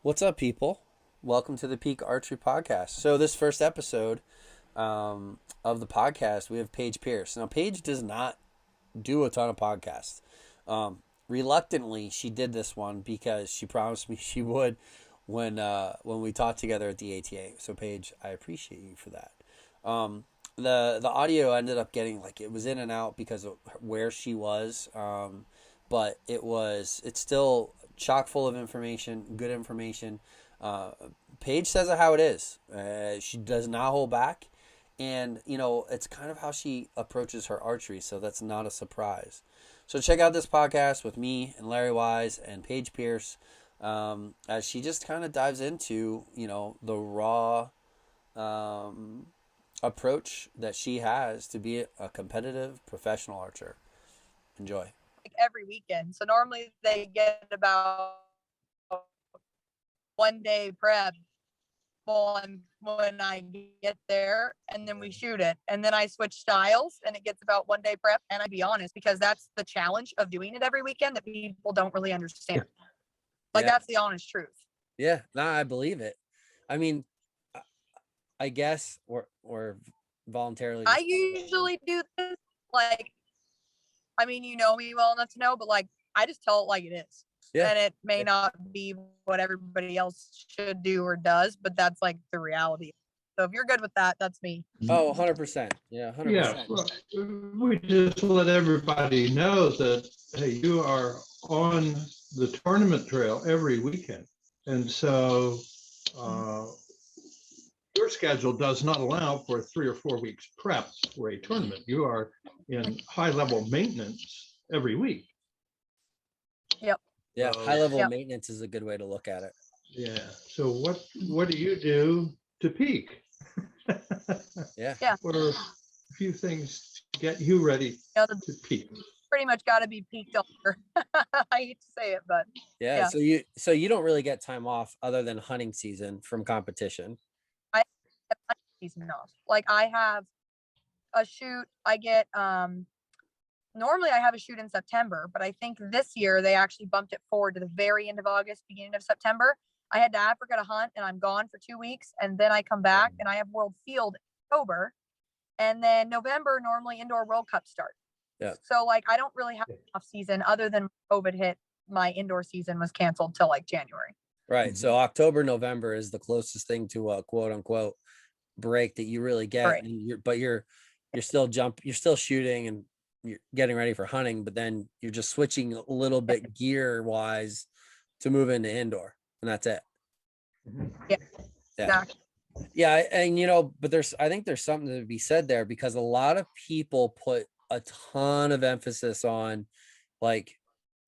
What's up, people? Welcome to the Peak Archery Podcast. So, this first episode of the podcast, we have Paige Pearce. Now, Paige does not do a ton of podcasts. Reluctantly, she did this one because she promised me she would when we talked together at the ATA. So, Paige, I appreciate you for that. The audio ended up getting it was in and out because of where she was, but it's still chock full of information, good information. Uh, Paige says it how it is. She does not hold back, and it's kind of how she approaches her archery. So that's not a surprise. So check out this podcast with me and Larry Wise and Paige Pearce, as she just kind of dives into the raw approach that she has to be a competitive professional archer. Enjoy. Every weekend. So normally they get about 1 day prep when I get there, and then we shoot it, and then I switch styles and it gets about 1 day prep. And I'd be honest, because that's the challenge of doing it every weekend that people don't really understand. That's the honest truth. Yeah, no, I believe it. I mean, I guess or voluntarily. I usually do this you know me well enough to know, but I just tell it like it is. Yeah. And it may not be what everybody else should do or does, but that's the reality. So if you're good with that, that's me. Oh, 100%. Yeah, 100%. Yeah, well, we just let everybody know that, hey, you are on the tournament trail every weekend. And so your schedule does not allow for 3 or 4 weeks prep for a tournament. You are in high level maintenance every week. Yep. Yeah, high level maintenance is a good way to look at it. Yeah. So what do you do to peak? Yeah. What are a few things to get you ready to peak? Pretty much got to be peaked over. I hate to say it, but yeah. So you don't really get time off other than hunting season from competition. I have hunting season off. I have a shoot. I get normally I have a shoot in September, but I think this year they actually bumped it forward to the very end of August, beginning of September. I head to Africa to hunt, and I'm gone for 2 weeks, and then I come back and I have World Field in October, and then November normally Indoor World Cup start. Yeah. So I don't really have off season other than COVID hit. My indoor season was canceled till January. Right. Mm-hmm. So October, November is the closest thing to a quote unquote break that you really get. Right. And you're still shooting and you're getting ready for hunting, but then you're just switching a little bit gear wise to move into indoor, and that's it. Yeah. Exactly. Yeah. And but I think there's something to be said there, because a lot of people put a ton of emphasis on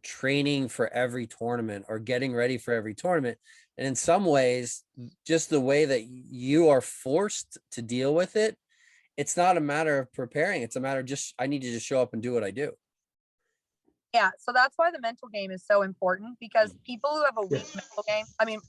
training for every tournament or getting ready for every tournament. And in some ways, just the way that you are forced to deal with it, it's not a matter of preparing. It's a matter of I need to just show up and do what I do. Yeah. So that's why the mental game is so important, because people who have a weak mental game, I mean,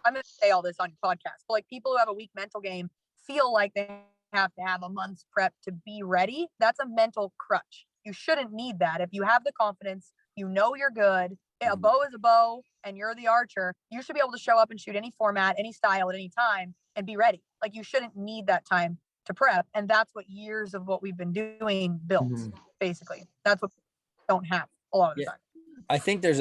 I'm going to say all this on your podcast, but people who have a weak mental game feel like they have to have a month's prep to be ready. That's a mental crutch. You shouldn't need that. If you have the confidence, you're good. A bow is a bow and you're the archer. You should be able to show up and shoot any format, any style at any time and be ready. You shouldn't need that time to prep. And that's what years of what we've been doing builds. Basically. That's what we don't have a lot of the time. I think there's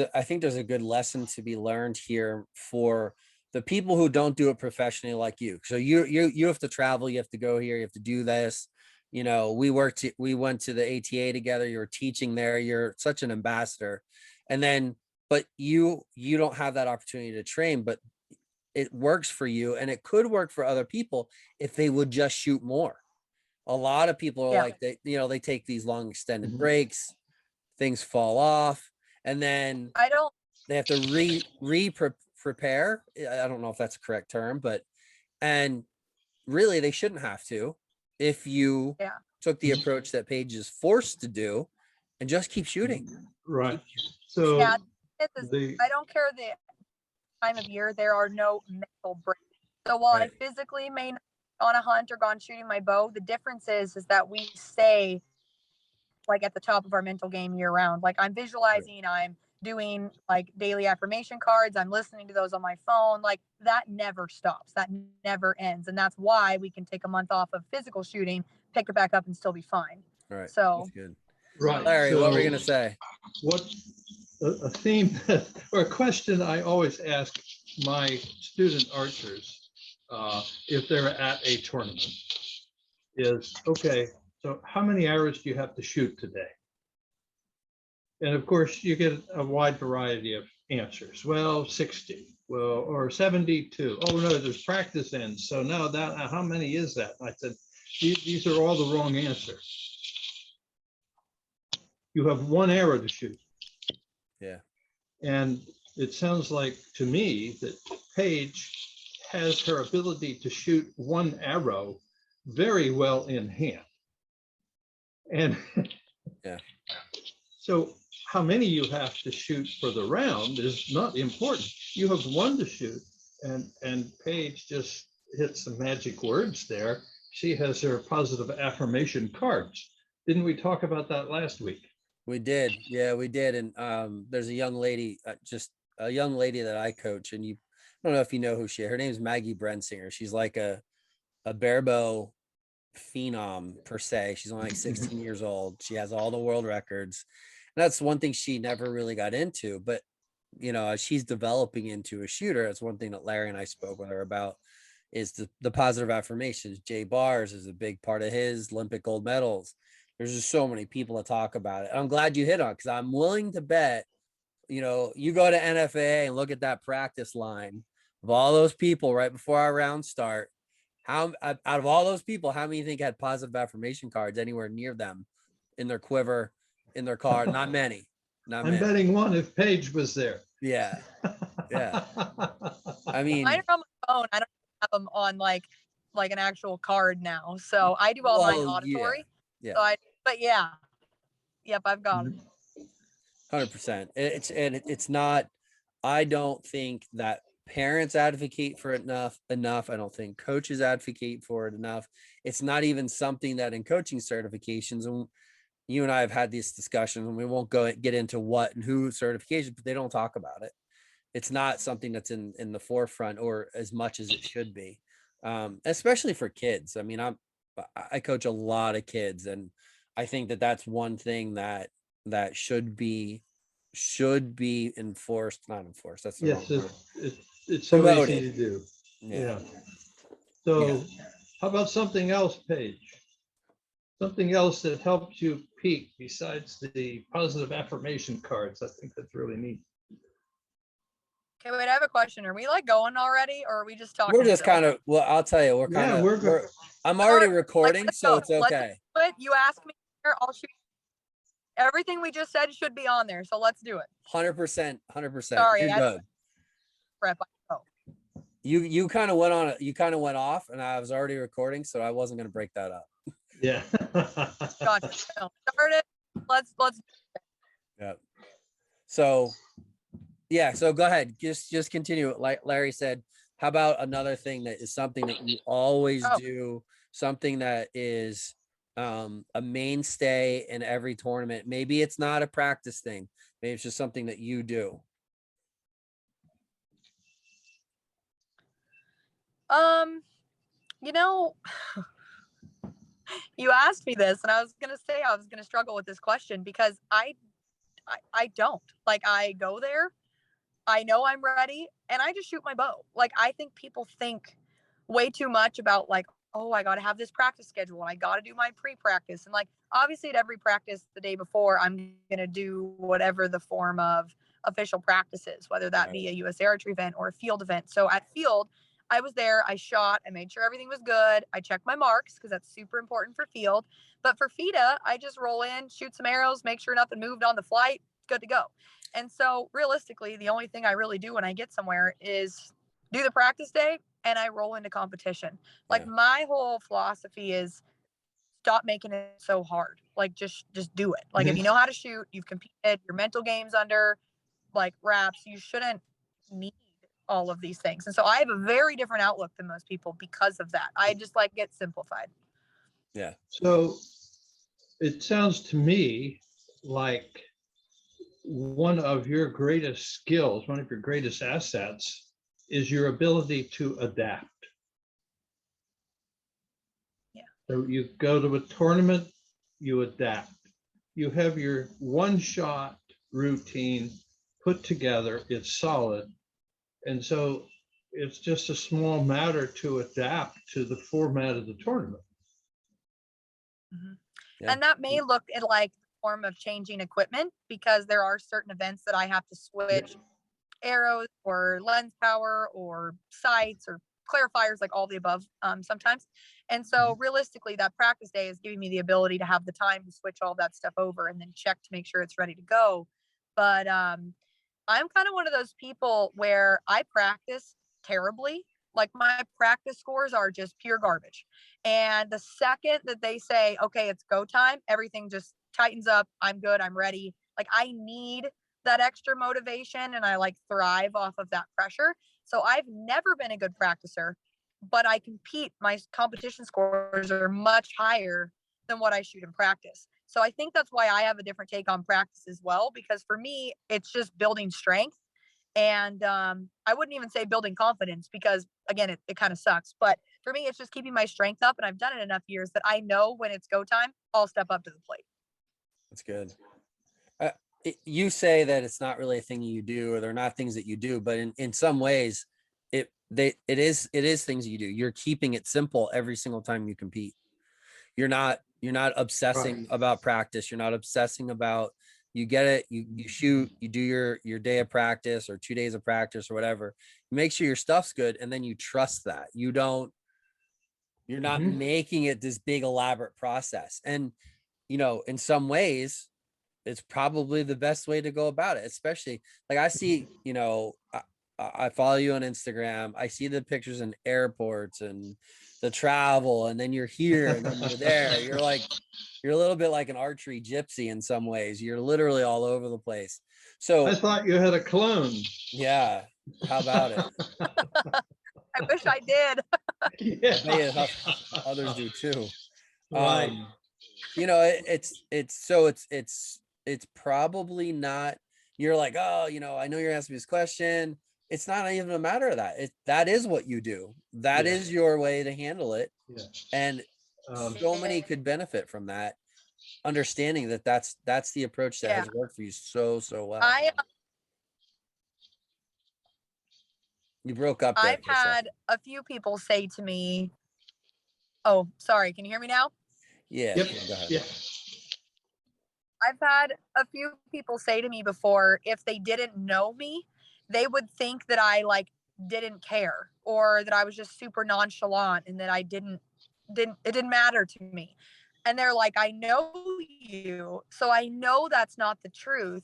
a good lesson to be learned here for the people who don't do it professionally like you. So you have to travel, you have to go here, you have to do this. We went to the ATA together. You're teaching there. You're such an ambassador. And then, but you don't have that opportunity to train, but it works for you, and it could work for other people if they would just shoot more. A lot of people are they take these long extended breaks, things fall off, and then they have to prepare. I don't know if that's a correct term, and really they shouldn't have to if you took the approach that Paige is forced to do and just keep shooting. Right. So I don't care the time of year, there are no mental breaks. So while I physically may not on a hunt or gone shooting my bow, the difference is that we stay at the top of our mental game year round. I'm visualizing, I'm doing like daily affirmation cards. I'm listening to those on my phone. Like that never stops. That never ends. And that's why we can take a month off of physical shooting, pick it back up and still be fine. All right. So That's good. Right. Larry, what were you going to say? What a theme or a question I always ask my student archers if they're at a tournament is, okay, so how many arrows do you have to shoot today? And of course, you get a wide variety of answers. Well, 60, well, or 72. Oh no, there's practice ends. So now that, how many is that? I said, these are all the wrong answers. You have one arrow to shoot. Yeah. And it sounds like to me that Paige has her ability to shoot one arrow very well in hand. And yeah. So how many you have to shoot for the round is not important. You have one to shoot, and Paige just hit some magic words there. She has her positive affirmation cards. Didn't we talk about that last week? We did. Yeah, we did. And there's a young lady, just a young lady that I coach, and I don't know if you know who she is. Her name's Maggie Brensinger. She's like a barebow phenom per se. She's only like 16 years old. She has all the world records. And that's one thing she never really got into, but as she's developing into a shooter, that's one thing that Larry and I spoke with her about is the positive affirmations. Jay Bars is a big part of his Olympic gold medals. There's just so many people to talk about it. I'm glad you hit on it, because I'm willing to bet, you go to NFA and look at that practice line of all those people right before our rounds start. How out of all those people, how many you think had positive affirmation cards anywhere near them in their quiver, in their card? Not many. Not I'm many. betting one if Paige was there. Yeah. Yeah. I mean, mine are on my phone. I don't have them on like an actual card now. So I do all mine auditory. Yeah. So but yeah. Yep, I've got them. 100%. It's not, I don't think that parents advocate for it enough. I don't think coaches advocate for it enough. It's not even something that in coaching certifications, and you and I have had these discussions, and we won't get into what and who certifications, but they don't talk about it. It's not something that's in the forefront or as much as it should be, especially for kids. I mean, I coach a lot of kids, and I think that that's one thing that should be enforced, not enforced. That's the Yes, wrong word. it's so Promoted. easy to do. Yeah. So how about something else, Paige? Something else that helps you peak besides the positive affirmation cards. I think that's really neat. Okay, wait, I have a question. Are we like going already, or are we just talking? We're just kind of, well, I'll tell you, I'm already recording, so it's okay. But you asked me, I'll shoot. Everything we just said should be on there, so let's do it. 100%, 100%. Sorry, you're good. Prep. You kind of went on it. You kind of went off, and I was already recording, so I wasn't going to break that up. Yeah. Gotcha. Start it. Let's. Yeah. So, yeah. So go ahead. Just continue. Like Larry said, how about another thing that is something that you always do, something that is a mainstay in every tournament? Maybe it's not a practice thing. Maybe it's just something that you do. You asked me this, and I was gonna say I was gonna struggle with this question because I don't. Like, I go there, I know I'm ready, and I just shoot my bow. Like, I think people think way too much about like, oh, I gotta have this practice schedule and I gotta do my pre-practice. And like, obviously at every practice the day before, I'm gonna do whatever the form of official practice is, whether that be a US archery event or a field event. So at field, I was there, I shot, I made sure everything was good. I checked my marks because that's super important for field. But for FIDA, I just roll in, shoot some arrows, make sure nothing moved on the flight, good to go. And so realistically, the only thing I really do when I get somewhere is do the practice day and I roll into competition. Like, my whole philosophy is stop making it so hard. Like, just do it. Like, if you know how to shoot, you've competed, your mental game's under like wraps, you shouldn't need all of these things. And so I have a very different outlook than most people because of that. I just like it simplified. Yeah. So it sounds to me like one of your greatest skills, one of your greatest assets is your ability to adapt. Yeah. So you go to a tournament, you adapt. You have your one shot routine put together, it's solid. And so it's just a small matter to adapt to the format of the tournament. Mhm. Yeah. And that may look at like a form of changing equipment, because there are certain events that I have to switch arrows or lens power or sights or clarifiers, like all the above, sometimes. And so realistically, that practice day is giving me the ability to have the time to switch all that stuff over and then check to make sure it's ready to go. But I'm kind of one of those people where I practice terribly. Like my practice scores are just pure garbage. And the second that they say, okay, it's go time, everything just tightens up. I'm good. I'm ready. Like I need that extra motivation, and I like thrive off of that pressure. So I've never been a good practicer, but I compete. My competition scores are much higher than what I shoot in practice. So I think that's why I have a different take on practice as well, because for me, it's just building strength. And I wouldn't even say building confidence, because again, it kind of sucks. But for me, it's just keeping my strength up. And I've done it enough years that I know when it's go time, I'll step up to the plate. That's good. You say that it's not really a thing you do, or they're not things that you do, but in some ways it is things you do. You're keeping it simple every single time you compete. You're not obsessing about practice. You're not obsessing about, you get it, you shoot, you do your day of practice or 2 days of practice or whatever. You make sure your stuff's good, and then you trust that. You're not making it this big elaborate process. And in some ways it's probably the best way to go about it, especially like I see, I follow you on Instagram. I see the pictures in airports and the travel, and then you're here and then you're there. You're a little bit like an archery gypsy in some ways. You're literally all over the place. So I thought you had a clone. yeah, how about it? I wish I did. Yeah. I bet you others do too. Right. It's probably not, you're like, oh, I know you're asking me this question. It's not even a matter of that. That is what you do. That Yeah. is your way to handle it. Yeah. And so many could benefit from that, understanding that that's the approach that has worked for you so well. You broke up there. I've had a few people say to me, oh, sorry, can you hear me now? Yeah. Yep. Go ahead. Yeah. I've had a few people say to me before, if they didn't know me, they would think that I like didn't care, or that I was just super nonchalant, and that I it didn't matter to me. And they're like, I know you, so I know that's not the truth,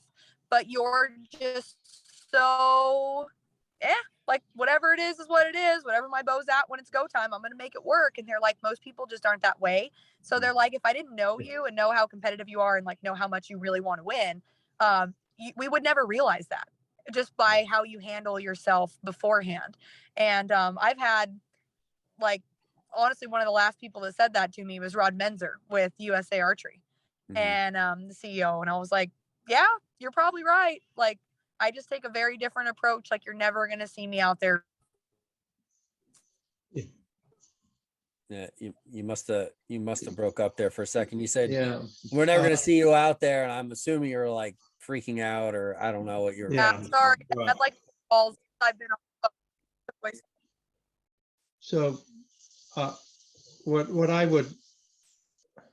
but you're just so like whatever it is what it is. Whatever my bow's at when it's go time, I'm gonna make it work. And they're like, most people just aren't that way. So they're like, if I didn't know you and know how competitive you are, and like know how much you really want to win, we would never realize that just by how you handle yourself beforehand. And I've had, like, honestly, one of the last people that said that to me was Rod Menzer with USA Archery, and the CEO. And I was like, yeah, you're probably right. Like, I just take a very different approach. Like, you're never going to see me out there. Yeah, you must have broke up there for a second. You said, Yeah. we're never going to see you out there, and I'm assuming you're like freaking out, or I don't know what you're. Yeah. Sorry, Right. I'd like balls. I've been on. So what I would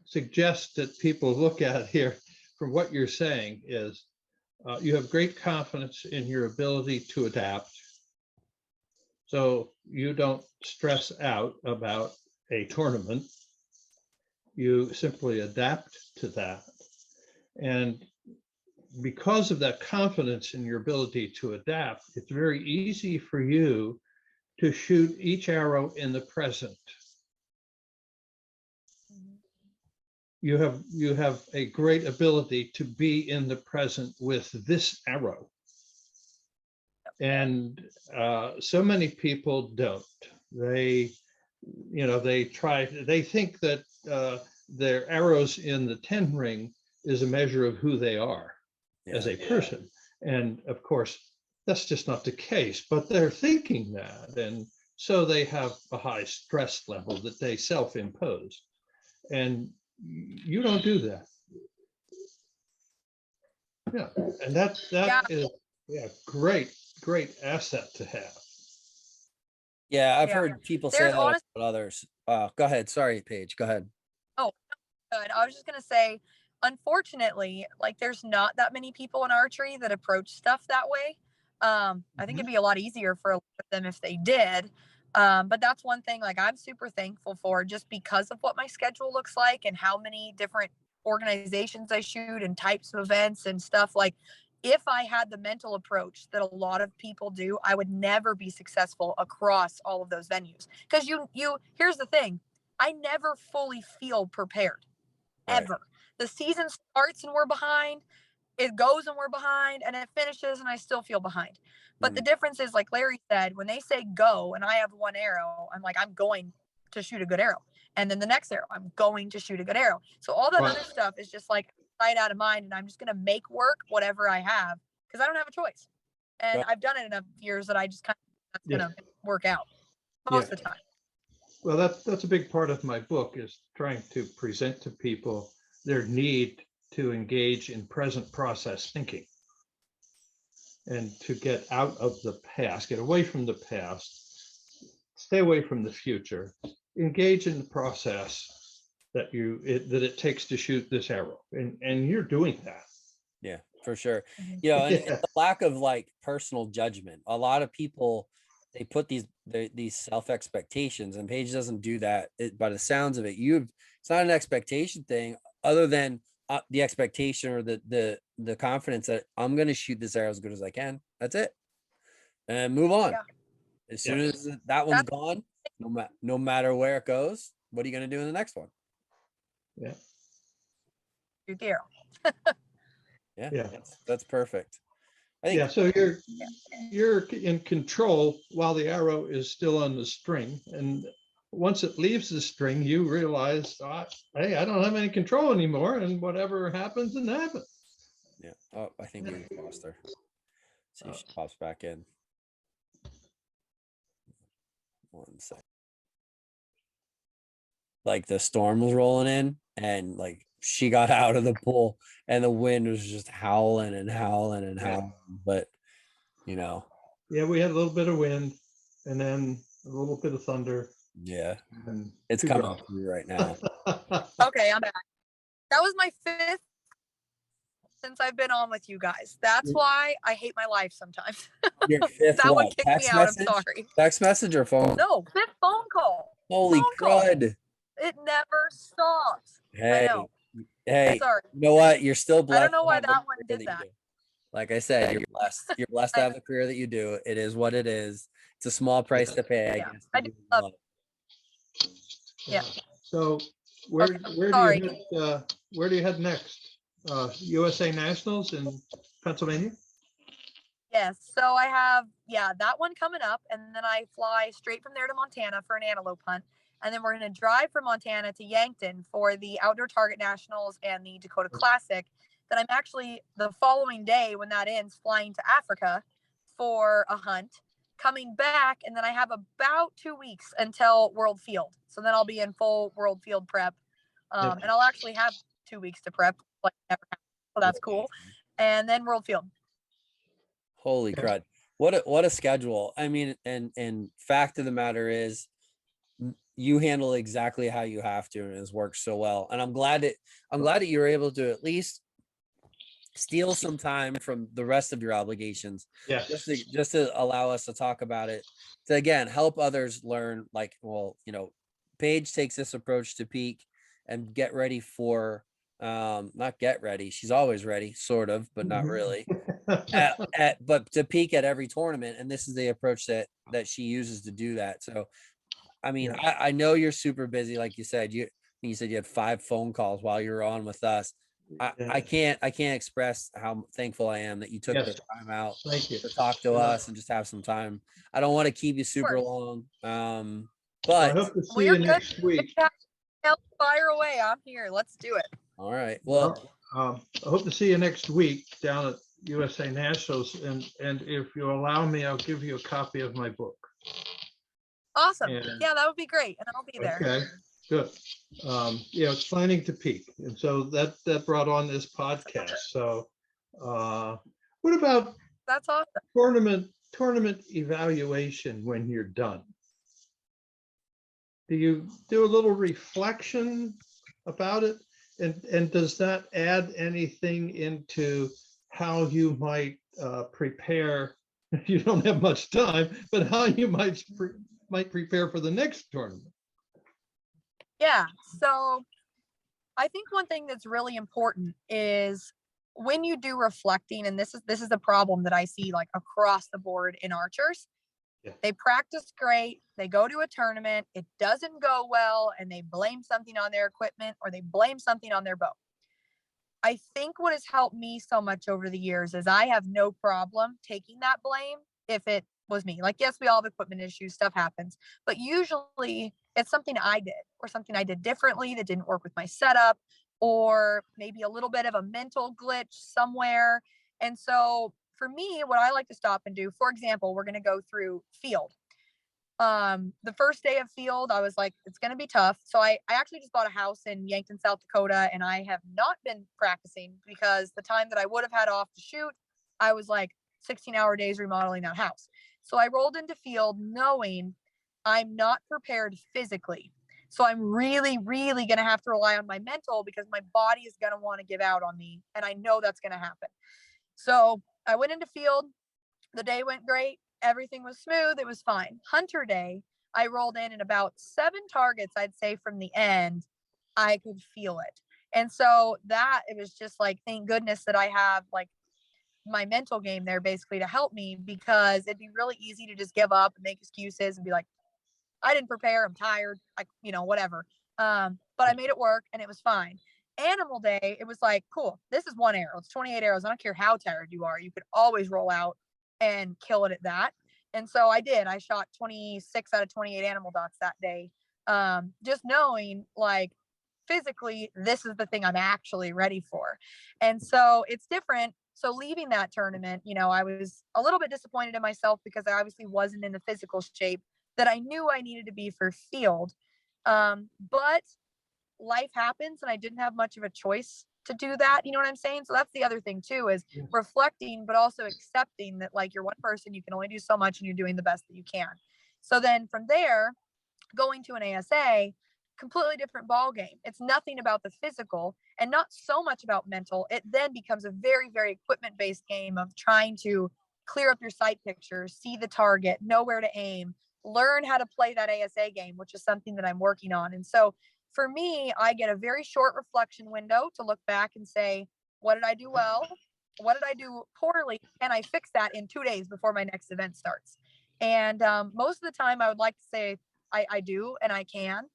suggest that people look at here from what you're saying is you have great confidence in your ability to adapt. So you don't stress out about a tournament. You simply adapt to that. And because of that confidence in your ability to adapt, it's very easy for you to shoot each arrow in the present. You have a great ability to be in the present with this arrow. And so many people don't. They think that their arrows in the 10 ring is a measure of who they are. as a person. And of course, that's just not the case, but they're thinking that. And so they have a high stress level that they self-impose. And you don't do that. Yeah. And that is great asset to have. Yeah, I've heard people say that about others. Go ahead. Sorry, Paige. Go ahead. Oh, good. I was just gonna say, unfortunately, like there's not that many people in archery that approach stuff that way. I think it'd be a lot easier for a lot of them if they did. But that's one thing like I'm super thankful for just because of what my schedule looks like and how many different organizations I shoot and types of events and stuff. Like if I had the mental approach that a lot of people do, I would never be successful across all of those venues. Because here's the thing, I never fully feel prepared, ever. Right. The season starts and we're behind, it goes and we're behind, and it finishes and I still feel behind. But the difference is, like Larry said, when they say go and I have one arrow, I'm like, I'm going to shoot a good arrow. And then the next arrow, I'm going to shoot a good arrow. So all that other stuff is just like sight out of mind, and I'm just going to make work whatever I have because I don't have a choice. And I've done it enough years that I just kind of, that's going to work out most of the time. Well, that's a big part of my book, is trying to present to people their need to engage in present process thinking and to get out of the past, get away from the past, stay away from the future, engage in the process that it takes to shoot this arrow. And you're doing that. Yeah, for sure. You know, and the lack of like personal judgment. A lot of people, they put these self expectations, and Paige doesn't do that. By the sounds of it, it's not an expectation thing, other than the expectation or the confidence that I'm going to shoot this arrow as good as I can. That's it, and move on. As soon as that one's gone, no matter where it goes, what are you going to do in the next one? Shoot the arrow. That's perfect. I think, so you're in control while the arrow is still on the string, and once it leaves the string, you realize, hey, I don't have any control anymore, and whatever happens, it happens. Yeah. Oh, I think we lost her. See if she pops back in. 1 second. Like the storm was rolling in, and like she got out of the pool, and the wind was just howling and howling and howling. But you know. Yeah, we had a little bit of wind, and then a little bit of thunder. Yeah, it's coming through right now. Okay, I'm back. That was my 5th since I've been on with you guys. That's why I hate my life sometimes. Your 5th that one kicked me out. I'm sorry. Text message or phone? No, 5th phone call. Holy crud. It never stops. Hey, I know. Hey, sorry. You know what? You're still blessed. I don't know why that one did that. Like I said, you're blessed. You're blessed to have the career that you do. It is what it is. It's a small price to pay, I guess. I do love it. Yeah. So where do you head next? USA Nationals in Pennsylvania? Yes. So I have that one coming up, and then I fly straight from there to Montana for an antelope hunt, and then we're going to drive from Montana to Yankton for the Outdoor Target Nationals and the Dakota Classic. Then I'm actually the following day, when that ends, flying to Africa for a hunt, coming back, and then I have about 2 weeks until World Field. So then I'll be in full World Field prep, and I'll actually have 2 weeks to prep, like never happened. So that's cool. And then World Field. Holy crud! What a schedule! I mean, and fact of the matter is, you handle exactly how you have to, and it's worked so well. And I'm glad that you're able to at least steal some time from the rest of your obligations, just to allow us to talk about it, to again help others learn. Like, well, you know, Paige takes this approach to peak and get ready for not get ready, she's always ready, sort of, but not really. But to peak at every tournament, and this is the approach that she uses to do that. So I mean, I know you're super busy, like you said. You said you had 5 phone calls while you were on with us. I can't express how thankful I am that you took the time out to talk to us and just have some time. I don't want to keep you super long, but I hope to see you next week. Fire away! I'm here. Let's do it. All right. Well, I hope to see you next week down at USA Nationals, and if you allow me, I'll give you a copy of my book. Awesome. And, Yeah, that would be great, and I'll be there. okay, good. Yeah, it's planning to peak, and so that brought on this podcast. So, what about That's awesome. tournament evaluation when you're done? Do you do a little reflection about it? And does that add anything into how you might prepare? You don't have much time, but how you might prepare for the next tournament? Yeah. So I think one thing that's really important is when you do reflecting, and this is a problem that I see like across the board in archers. Yeah. They practice great, they go to a tournament, it doesn't go well, and they blame something on their equipment or they blame something on their bow. I think what has helped me so much over the years is I have no problem taking that blame if it was me. Like, yes, we all have equipment issues, stuff happens, but usually it's something I did or something I did differently that didn't work with my setup, or maybe a little bit of a mental glitch somewhere. And so for me, what I like to stop and do, for example, we're going to go through field. The first day of field, I was like, it's going to be tough. So I actually just bought a house in Yankton, South Dakota, and I have not been practicing because the time that I would have had off to shoot, I was like 16-hour days remodeling that house. So I rolled into field knowing I'm not prepared physically. So I'm really, really going to have to rely on my mental because my body is going to want to give out on me. And I know that's going to happen. So I went into field. The day went great. Everything was smooth. It was fine. Hunter day, I rolled in and about 7 targets, I'd say from the end, I could feel it. And so that, it was just like, thank goodness that I have like my mental game there basically to help me, because it'd be really easy to just give up and make excuses and be like, I didn't prepare. I'm tired. Whatever. But I made it work and it was fine. Animal day, it was like, cool. This is 1 arrow. It's 28 arrows. I don't care how tired you are. You could always roll out and kill it at that. And so I did. I shot 26 out of 28 animal dots that day. Just knowing like physically, this is the thing I'm actually ready for. And so it's different. So leaving that tournament, I was a little bit disappointed in myself because I obviously wasn't in the physical shape that I knew I needed to be for field. But life happens and I didn't have much of a choice to do that. You know what I'm saying? So that's the other thing too, is reflecting, but also accepting that like you're one person, you can only do so much and you're doing the best that you can. So then from there, going to an ASA, completely different ball game. It's nothing about the physical and not so much about mental. It then becomes a very, very equipment based game of trying to clear up your sight pictures, see the target, know where to aim, learn how to play that ASA game, which is something that I'm working on. And so for me, I get a very short reflection window to look back and say, what did I do well? What did I do poorly? And I fix that in 2 days before my next event starts. And most of the time I would like to say I do, and I can.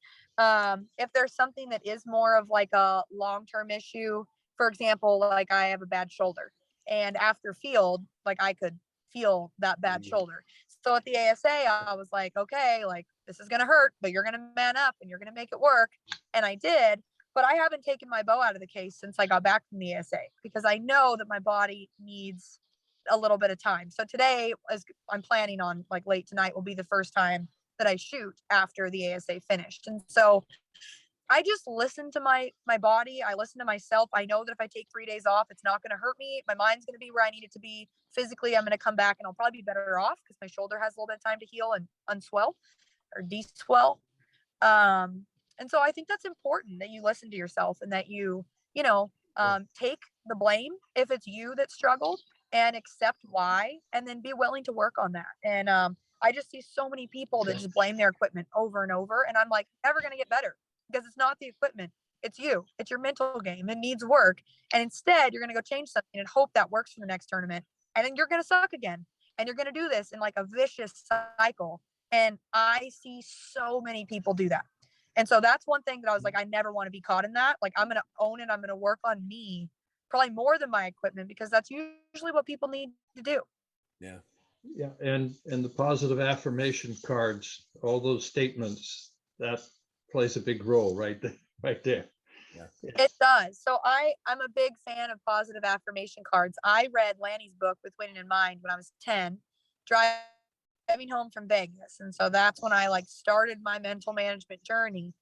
If there's something that is more of like a long-term issue, for example, like I have a bad shoulder, and after field, like I could feel that bad shoulder. So at the ASA, I was like, okay, like this is going to hurt, but you're going to man up and you're going to make it work. And I did, but I haven't taken my bow out of the case since I got back from the ASA because I know that my body needs a little bit of time. So today, as I'm planning on like late tonight, will be the first time that I shoot after the ASA finished. And so I just listen to my body. I listen to myself. I know that if I take 3 days off, it's not going to hurt me. My mind's going to be where I need it to be. Physically, I'm going to come back and I'll probably be better off because my shoulder has a little bit of time to heal and unswell or deswell. And so I think that's important that you listen to yourself and that you take the blame if it's you that struggled and accept why, and then be willing to work on that. And I just see so many people that just blame their equipment over and over. And I'm like, never going to get better because it's not the equipment. It's you. It's your mental game. It needs work. And instead, you're going to go change something and hope that works for the next tournament. And then you're going to suck again. And you're going to do this in like a vicious cycle. And I see so many people do that. And so that's one thing that I was like, I never want to be caught in that. Like, I'm going to own it. I'm going to work on me probably more than my equipment because that's usually what people need to do. Yeah. Yeah. And the positive affirmation cards, all those statements, that plays a big role right there. Yeah. It does. So I'm a big fan of positive affirmation cards. I read Lanny's book with Winning in Mind when I was 10, driving home from Vegas. And so that's when I like started my mental management journey.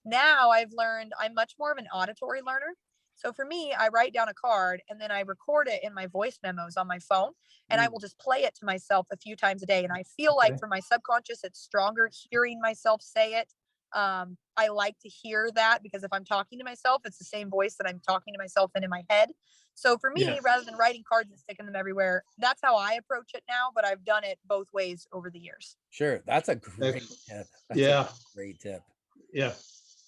Now I've learned I'm much more of an auditory learner. So for me, I write down a card and then I record it in my voice memos on my phone, and I will just play it to myself a few times a day. And I feel like for my subconscious, it's stronger hearing myself say it. I like to hear that because if I'm talking to myself, it's the same voice that I'm talking to myself in my head. So for me, rather than writing cards and sticking them everywhere, that's how I approach it now. But I've done it both ways over the years. Sure. That's a great tip. That's Yeah. a great tip. Yeah.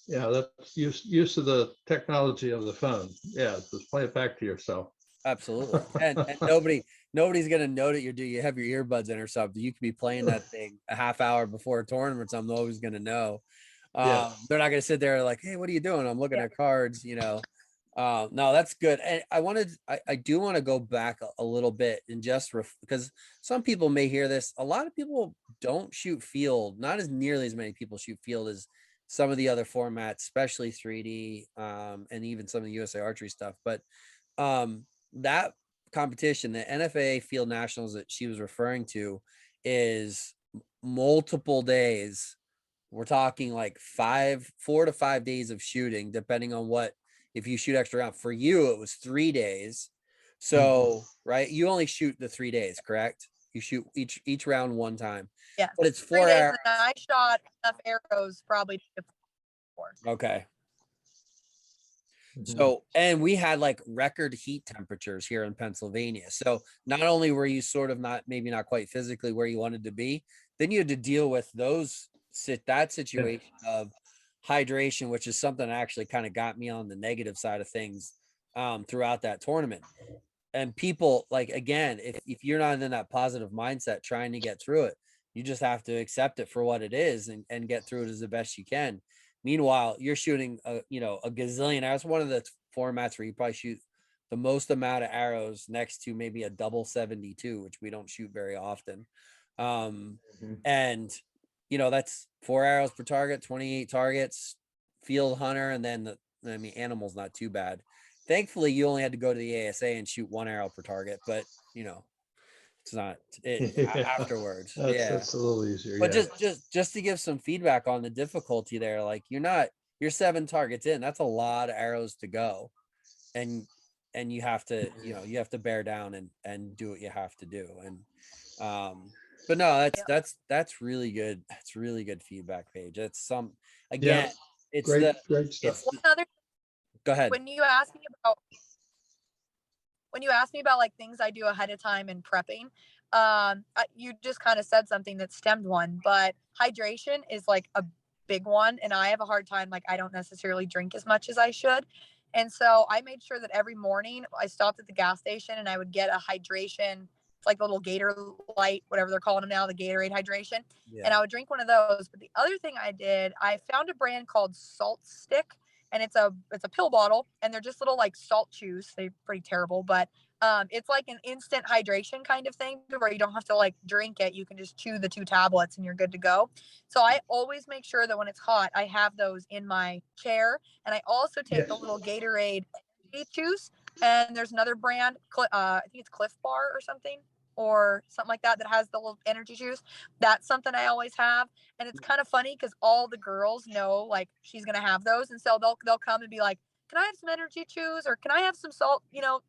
Yeah. That's use of the technology of the phone. Yeah. Just play it back to yourself. Absolutely. And nobody's gonna know that you have your earbuds in or something. You could be playing that thing a half hour before a tournament or something. Nobody's gonna know. They're not gonna sit there like, hey, what are you doing? I'm looking at cards, you know. No, that's good. And I do want to go back a little bit and just because some people may hear this. A lot of people don't shoot field, not as nearly as many people shoot field as some of the other formats, especially 3D, and even some of the USA Archery stuff. But that competition, the NFA Field Nationals that she was referring to, is multiple days. We're talking like 4 to 5 days of shooting, depending on if you shoot extra round. For you, it was 3 days. So, right, you only shoot the 3 days, correct? You shoot each round one time. Yeah, but it's 4 4 days. hours. And I shot enough arrows probably to 4. Okay. So, and we had like record heat temperatures here in Pennsylvania. So not only were you sort of maybe not quite physically where you wanted to be, then you had to deal with that situation of hydration, which is something that actually kind of got me on the negative side of things throughout that tournament. And people, like, again, if you're not in that positive mindset trying to get through it, you just have to accept it for what it is and get through it as the best you can. Meanwhile, you're shooting a gazillion arrows. One of the formats where you probably shoot the most amount of arrows next to maybe a double 72, which we don't shoot very often. And that's 4 arrows per target, 28 targets, field hunter, and then animal's not too bad. Thankfully, you only had to go to the ASA and shoot 1 arrow per target, but it's not afterwards. That's a little easier. But just to give some feedback on the difficulty there, like you're 7 targets in. That's a lot of arrows to go, and you have to you have to bear down and do what you have to do. And but no, that's really good. That's really good feedback, Paige. It's it's great stuff. Go ahead. When you ask me about like things I do ahead of time in prepping, you just kind of said something that stemmed one, but hydration is like a big one. And I have a hard time. Like, I don't necessarily drink as much as I should. And so I made sure that every morning I stopped at the gas station and I would get a hydration, like a little Gator Light, whatever they're calling them now, the Gatorade hydration. And I would drink one of those. But the other thing I did, I found a brand called Salt Stick, and it's a pill bottle, and they're just little like salt chews. They're pretty terrible, but it's like an instant hydration kind of thing where you don't have to like drink it. You can just chew the 2 tablets and you're good to go. So I always make sure that when it's hot, I have those in my chair. And I also take the little Gatorade juice. And there's another brand, I think it's Cliff Bar or something like that has the little energy juice. That's something I always have. And it's kind of funny because all the girls know like she's gonna have those, and so they'll come and be like, can I have some energy chews, or can I have some salt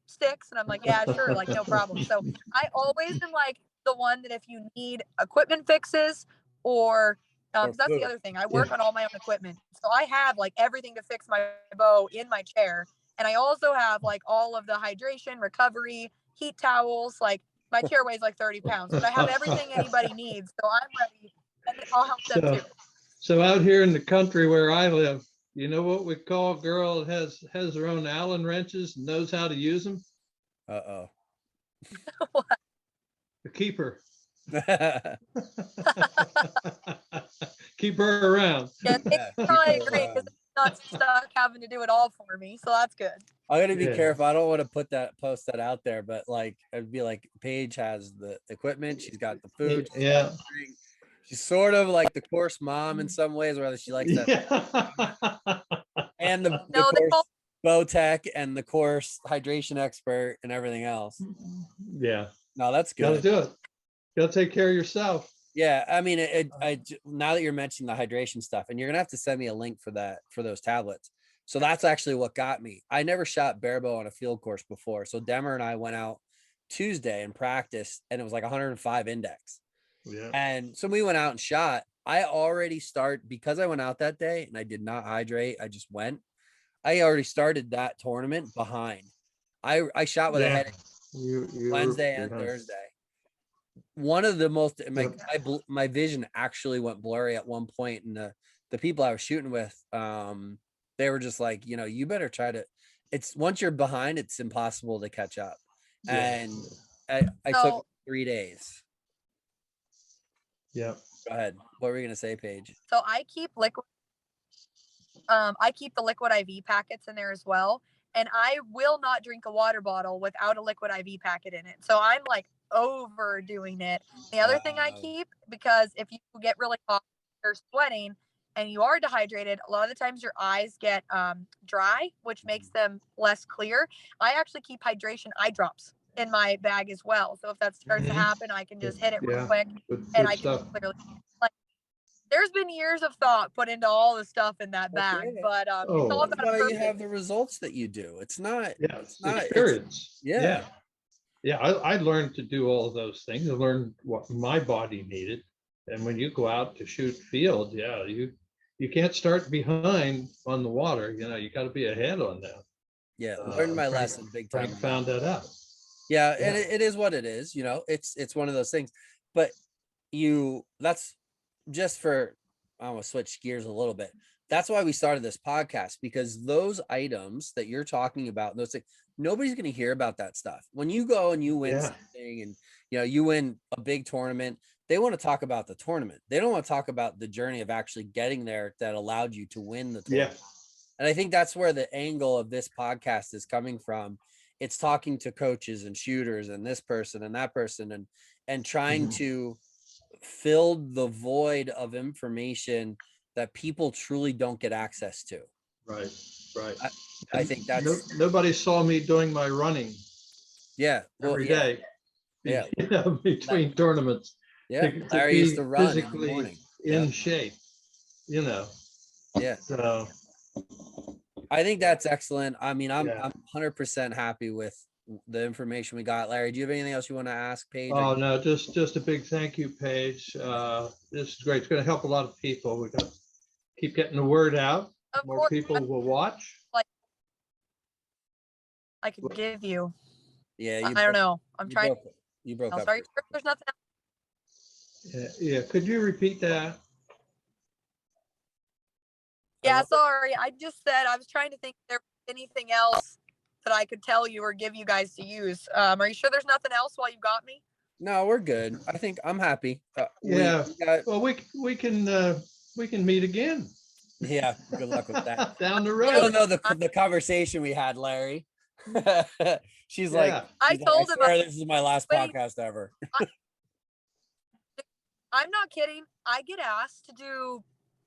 sticks? And I'm like, yeah, sure, like no problem. So I always am like the one that if you need equipment fixes or that's the other thing, I work on all my own equipment, so I have like everything to fix my bow in my chair. And I also have like all of the hydration, recovery, heat towels. Like, my chair weighs like 30 pounds, but I have everything anybody needs. So I'm ready, and I'll help them too. So out here in the country where I live, you know what we call a girl that has her own Allen wrenches and knows how to use them? Uh-oh. The keeper. Keep her around. Yeah, I agree, because I'm not stuck having to do it all for me. So that's good. I gotta be careful. I don't want to post that out there, but like it'd be like Paige has the equipment, she's got the food, she's sort of like the course mom in some ways, whether she likes that. and the No, they course call Bowtech and the course hydration expert and everything else. Yeah, No, that's gotta good. do it. Gotta take care of yourself. Yeah, I mean, now that you're mentioning the hydration stuff, and you're gonna have to send me a link for that, for those tablets. So that's actually what got me. I never shot barebow on a field course before. So Demmer and I went out Tuesday and practiced, and it was like 105 index. Yeah. And so we went out and shot. I already because I went out that day and I did not hydrate. I just went. I already started that tournament behind. I shot with a headache Wednesday and Thursday. One of the most my vision actually went blurry at one point, and the people I was shooting with, they were just like, you better try to. It's once you're behind, it's impossible to catch up. And I took 3 days. Yeah. Go ahead. What were you gonna say, Paige? So I keep the liquid IV packets in there as well. And I will not drink a water bottle without a liquid IV packet in it. So I'm like overdoing it. The other thing I keep, because if you get really hot, you're sweating and you are dehydrated, a lot of the times your eyes get dry, which makes them less clear. I actually keep hydration eye drops in my bag as well. So if that starts to happen, I can just hit it real quick and I can clearly, like, there's been years of thought put into all the stuff in that bag, but it's all about why you have the results that you do. It's not, it's experience. Yeah. I learned to do all of those things. I learned what my body needed. And when you go out to shoot field, you can't start behind on the water. You got to be ahead on that. Yeah, learned my lesson big time. Frank found that out. Yeah, and it is what it is. It's one of those things. But that's just for, I want to switch gears a little bit. That's why we started this podcast, because those items that you're talking about, those things, nobody's going to hear about that stuff. When you go and you win something, and you win a big tournament, they want to talk about the tournament. They don't want to talk about the journey of actually getting there that allowed you to win the tournament. And I think that's where the angle of this podcast is coming from. It's talking to coaches and shooters and this person and that person, and trying to fill the void of information that people truly don't get access to. Right. I think that's nobody saw me doing my running. Every day. Between tournaments. Larry used to run physically in the morning. In shape. So I think that's excellent. I mean, I'm 100% happy with the information we got. Larry, do you have anything else you want to ask Paige? Oh, no, just a big thank you, Paige. This is great. It's going to help a lot of people. We're going to keep getting the word out. More people will watch. Like, I could give you. Yeah, I don't know. I'm trying. You broke up. Sorry, there's nothing else. Yeah. Could you repeat that? Yeah, sorry. I just said I was trying to think if there was anything else that I could tell you or give you guys to use. Are you sure there's nothing else while you got me? No, we're good. I think I'm happy. Well, we can meet again. Yeah, good luck with that. Down the road. I don't know the conversation we had, Larry. She's like, I told him this is my last podcast ever. I'm not kidding. I get asked to do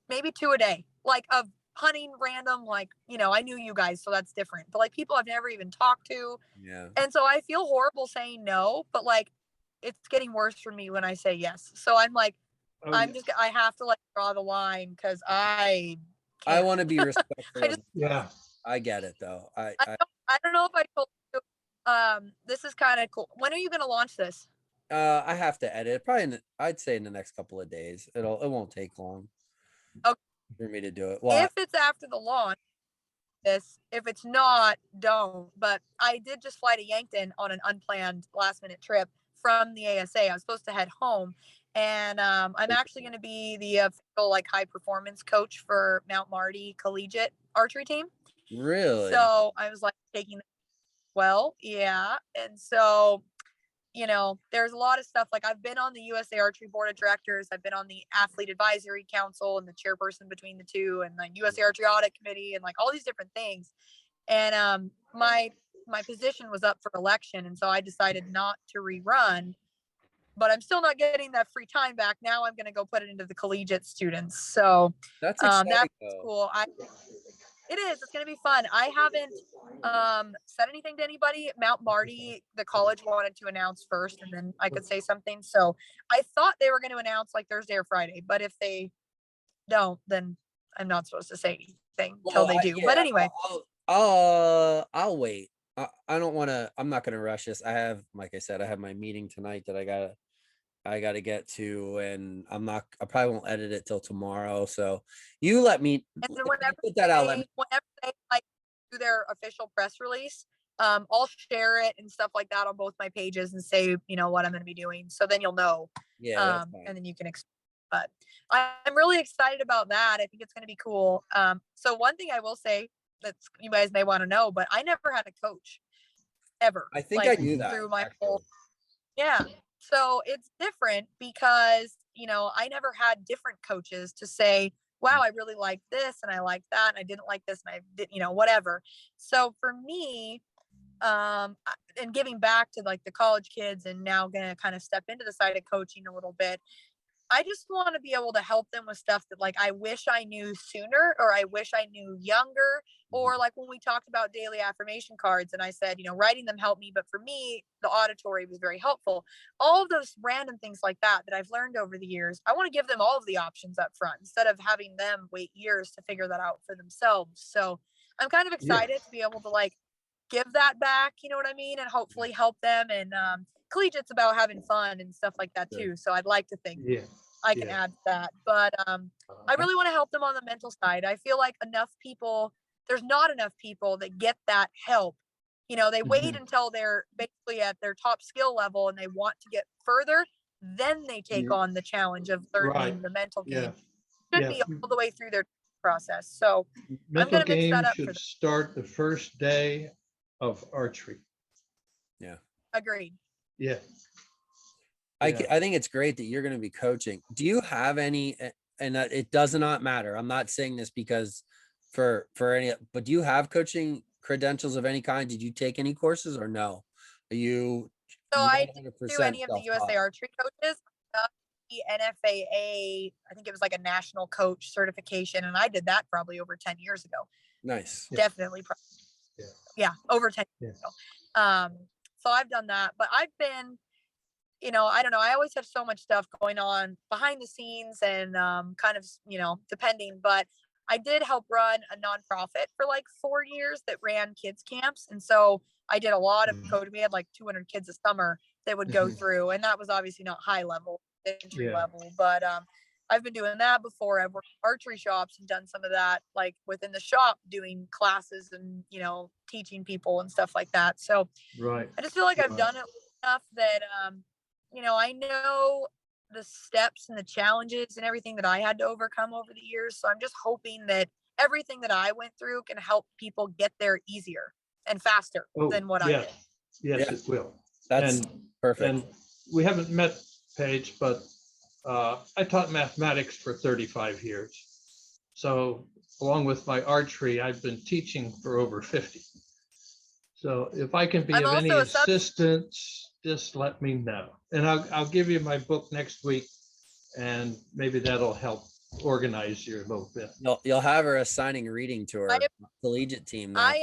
maybe 2 a day, like of hunting random, like, I knew you guys, so that's different. But like people I've never even talked to. Yeah. And so I feel horrible saying no, but like it's getting worse for me when I say yes. So I'm like, I have to like draw the line because I want to be respectful. I get it though. I don't know if I told you. This is kind of cool. When are you going to launch this? I have to edit probably. I'd say in the next couple of days. It won't take long. Okay. For me to do it. Well, if it's after the launch, if it's not, don't. But I did just fly to Yankton on an unplanned last-minute trip from the ASA. I was supposed to head home, and I'm actually going to be the official high performance coach for Mount Marty Collegiate archery team. Really? So I was taking that well, yeah, and so there's a lot of stuff. I've been on the USA Archery Board of Directors. I've been on the Athlete Advisory Council and the chairperson between the two, and the USA Archery Audit Committee, and all these different things. And my position was up for election, and so I decided not to rerun. But I'm still not getting that free time back. Now I'm going to go put it into the collegiate students. So that's exciting, that's cool. It is. It's going to be fun. I haven't said anything to anybody. Mount Marty, the college wanted to announce first, and then I could say something. So I thought they were going to announce like Thursday or Friday, but if they don't, then I'm not supposed to say anything until they do. But anyway, I'll wait. I don't want to. I'm not going to rush this. I have, like I said, I have my meeting tonight that I gotta get to, and I probably won't edit it till tomorrow. So you let me and then put that out. whenever they like do their official press release, I'll share it and stuff like that on both my pages and say, what I'm going to be doing. So then you'll know. Yeah. That's fine. And then you can but I'm really excited about that. I think it's going to be cool. So one thing I will say that you guys may want to know, but I never had a coach ever. I think I knew that through my whole, yeah. So it's different because, I never had different coaches to say, wow, I really like this and I like that. And I didn't like this and I did, whatever. So for me, and giving back to like the college kids and now going to kind of step into the side of coaching a little bit, I just want to be able to help them with stuff that like I wish I knew sooner, or I wish I knew younger, or like when we talked about daily affirmation cards and I said, writing them helped me, but for me, the auditory was very helpful. All of those random things like that I've learned over the years, I want to give them all of the options up front instead of having them wait years to figure that out for themselves. So I'm kind of excited to be able to like give that back, you know what I mean? And hopefully help them. And collegiate's about having fun and stuff like that too. So I'd like to think I can add that. But I really want to help them on the mental side. I feel like there's not enough people that get that help. They wait until they're basically at their top skill level and they want to get further. Then they take on the challenge of learning the mental game. Should be all the way through their process. So mental I'm going to mix that up should start the first day of archery. Yeah. Agreed. Yeah. I think it's great that you're going to be coaching. Do you have any, and it does not matter. I'm not saying this because for any, but do you have coaching credentials of any kind? Did you take any courses or no? Are you? So I didn't do any of the USA archery coaches. The NFAA, I think it was like a national coach certification. And I did that probably over 10 years ago. Nice. Definitely. Yeah. Over 10 years ago. So I've done that, but I've been, I don't know. I always have so much stuff going on behind the scenes and kind of, depending. But I did help run a nonprofit for like 4 years that ran kids camps. And so I did a lot of coaching. We had like 200 kids a summer that would go through. And that was obviously not high level, entry level. But I've been doing that before. I've worked in archery shops and done some of that, like within the shop, doing classes and, teaching people and stuff like that. So I just feel like I've done it enough that, I know the steps and the challenges and everything that I had to overcome over the years. So I'm just hoping that everything that I went through can help people get there easier and faster than what I did. Yes, it will. That's perfect. And we haven't met, Paige, but I taught mathematics for 35 years. So along with my archery, I've been teaching for over 50. So if I can be of any assistance, just let me know. And I'll give you my book next week, and maybe that'll help organize you a little bit. You'll have her assigning reading to her collegiate team. My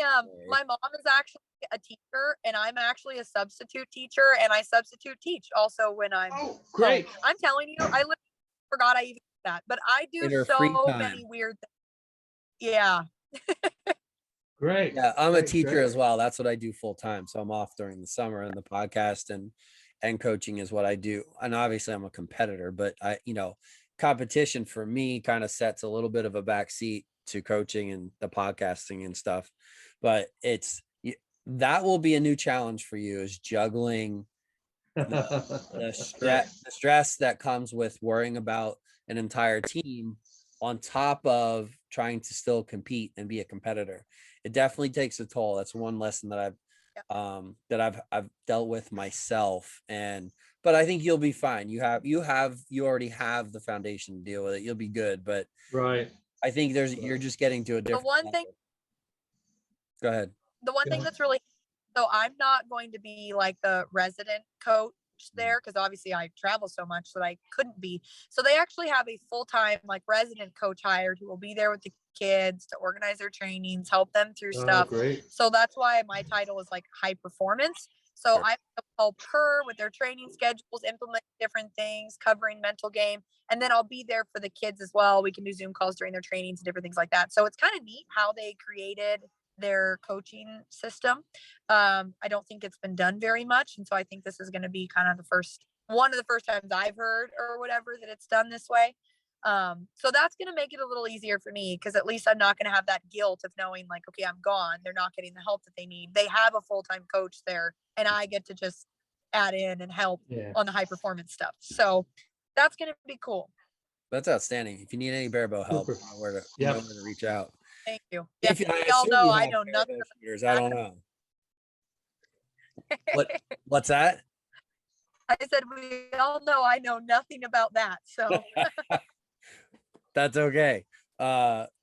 mom is actually a teacher, and I'm actually a substitute teacher, and I substitute teach also when I'm great. Home. I'm telling you, I literally forgot I even did that, but I do so many weird things. Yeah. Great. Yeah, I'm a teacher as well. That's what I do full time. So I'm off during the summer, and the podcast and coaching is what I do. And obviously I'm a competitor, but competition for me kind of sets a little bit of a backseat to coaching and the podcasting and stuff. But that will be a new challenge for you, is juggling the stress that comes with worrying about an entire team on top of trying to still compete and be a competitor. It definitely takes a toll. That's one lesson that I've dealt with myself. But I think you'll be fine. You already have the foundation to deal with it. You'll be good. But I think you're just getting to a different level. Go ahead. The one thing that's really, so I'm not going to be like the resident coach there, because obviously I travel so much that I couldn't be. So they actually have a full-time like resident coach hired who will be there with the kids, to organize their trainings, help them through Oh, stuff. great. So that's why my title is like high performance. So Sure. I help her with their training schedules, implement different things, covering mental game. And then I'll be there for the kids as well. We can do Zoom calls during their trainings and different things like that. So it's kind of neat how they created their coaching system. I don't think it's been done very much. And so I think this is going to be kind of one of the first times I've heard or whatever that it's done this way. So that's going to make it a little easier for me, because at least I'm not going to have that guilt of knowing like, okay, I'm gone. They're not getting the help that they need. They have a full-time coach there, and I get to just add in and help on the high performance stuff. So that's going to be cool. That's outstanding. If you need any barebow help, Super. you know where to reach out. Thank you. If Yeah, I y'all assume know you I have know nothing barebow about shooters, I don't know. What's that? I said, we all know I know nothing about that. So That's okay.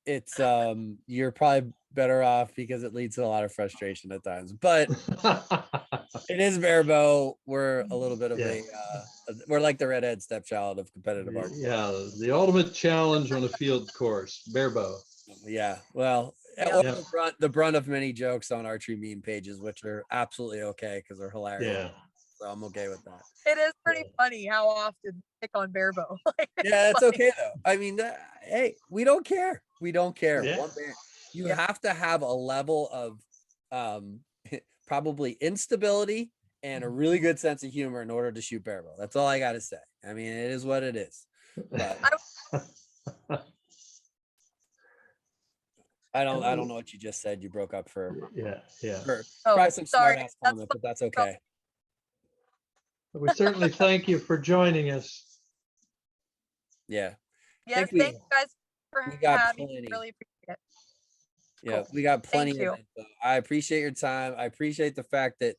It's you're probably better off, because it leads to a lot of frustration at times, but it is barebow. We're a little bit of we're like the redhead stepchild of competitive art. Yeah, the ultimate challenge on a field course, barebow. Yeah, well, Yeah. or the brunt of many jokes on archery meme pages, which are absolutely okay because they're hilarious. Yeah. So I'm okay with that. it is pretty funny how often pick on barebow. Yeah, it's okay though. I mean, hey, we don't care. We don't care. Yeah. You have to have a level of probably instability and a really good sense of humor in order to shoot barebow. That's all I got to say. I mean, it is what it is. But I don't know what you just said. You broke up for probably some smart ass comment, but that's okay. We certainly thank you for joining us. Yeah. Yes, thank you guys for having me. Really appreciate it. Yeah, cool. We got plenty of info. I appreciate your time. I appreciate the fact that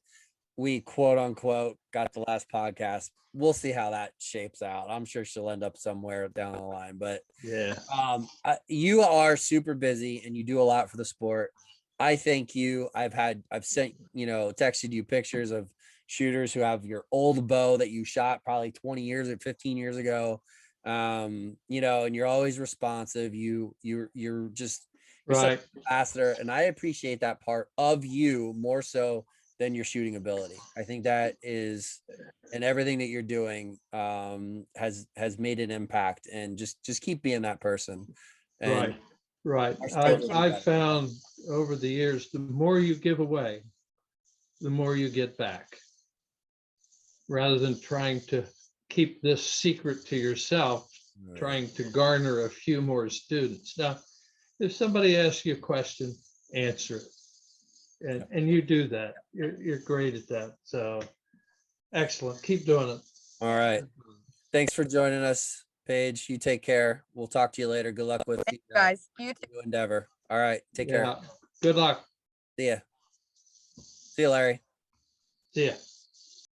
we quote unquote got the last podcast. We'll see how that shapes out. I'm sure she'll end up somewhere down the line, but you are super busy and you do a lot for the sport. I thank you. I've sent, texted you pictures of shooters who have your old bow that you shot probably 20 years or 15 years ago. And you're always responsive. You're just such an ambassador, and I appreciate that part of you more so than your shooting ability. I think that is, and everything that you're doing has made an impact, and just keep being that person. And right. I've found over the years, the more you give away, the more you get back, rather than trying to keep this secret to yourself, trying to garner a few more students. Now, if somebody asks you a question, answer it. And you do that. You're great at that. So excellent. Keep doing it. All right. Thanks for joining us, Paige. You take care. We'll talk to you later. Good luck with you guys. You too. New endeavor. All right. Take care. Good luck. See ya. See you, Larry. See ya.